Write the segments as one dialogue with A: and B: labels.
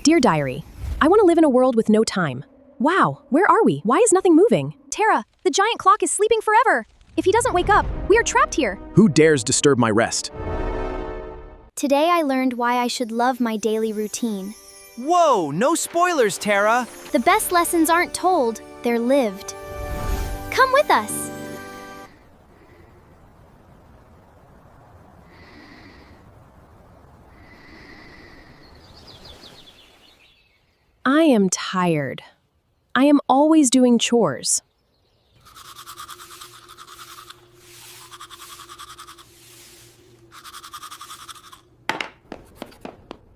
A: Dear Diary, I want to live in a world with no time. Wow, where are we? Why is nothing moving?
B: Tara, the giant clock is sleeping forever. If he doesn't wake up, we are trapped here.
C: Who dares disturb my rest?
B: Today I learned why I should love my daily routine.
D: Whoa, no spoilers, Tara.
B: The best lessons aren't told, they're lived. Come with us.
A: I am tired. I am always doing chores.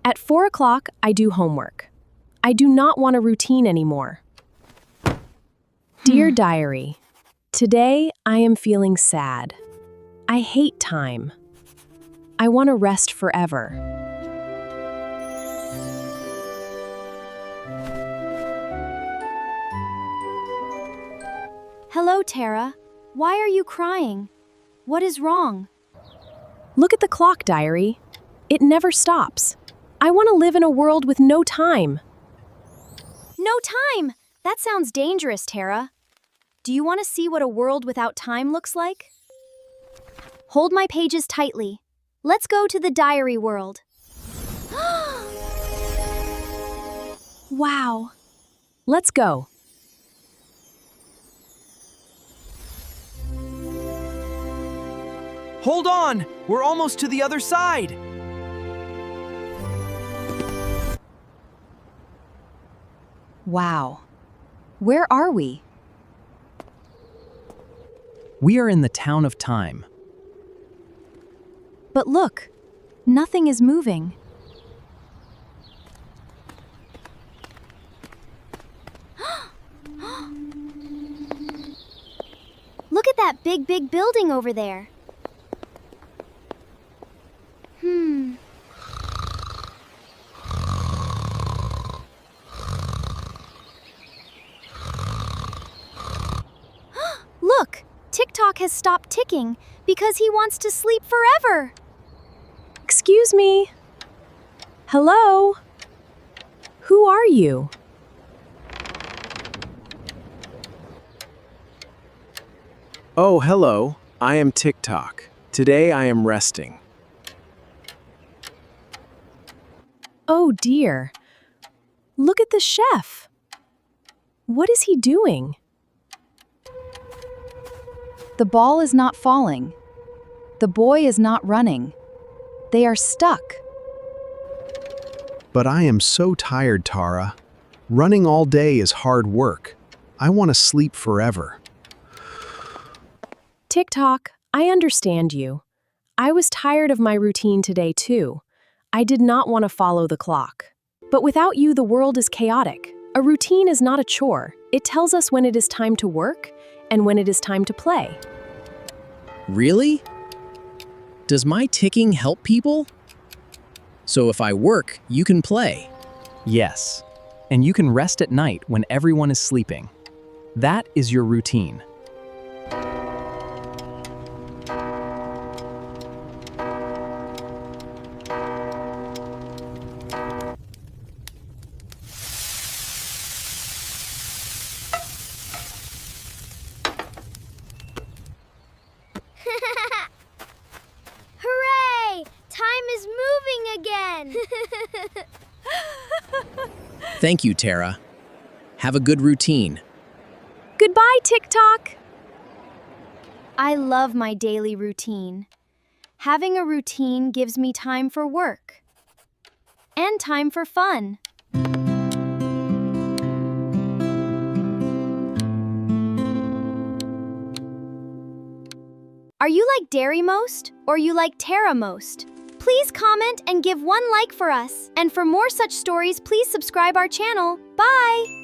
A: At 4 o'clock, I do homework. I do not want a routine anymore. Dear Diary, today I am feeling sad. I hate time. I want to rest forever.
B: Hello, Tara. Why are you crying? What is wrong?
A: Look at the clock, Diary. It never stops. I want to live in a world with no time.
B: No time! That sounds dangerous, Tara. Do you want to see what a world without time looks like? Hold my pages tightly. Let's go to the diary world.
A: Wow. Let's go.
D: Hold on, we're almost to the other side.
A: Wow. Where are we?
C: We are in the town of time.
B: But look, nothing is moving. Look at that big building over there. Look, Tic-Toc has stopped ticking because he wants to sleep forever.
A: Excuse me. Hello? Who are you?
C: Oh, hello. I am Tic-Toc. Today I am resting.
A: Oh dear. Look at the chef. What is he doing?
E: The ball is not falling. The boy is not running. They are stuck.
F: But I am so tired, Tara. Running all day is hard work. I want to sleep forever.
A: Tic-Toc, I understand you. I was tired of my routine today too. I did not want to follow the clock. But without you, the world is chaotic. A routine is not a chore. It tells us when it is time to work and when it is time to play.
G: Really? Does my ticking help people? So if I work, you can play.
C: Yes. And you can rest at night when everyone is sleeping. That is your routine.
B: Hooray! Time is moving again!
G: Thank you, Tara. Have a good routine.
A: Goodbye, Tic-Toc.
B: I love my daily routine. Having a routine gives me time for work and time for fun. Are you like Dairy most, or you like Tara most? Please comment and give one like for us. And for more such stories, please subscribe our channel. Bye!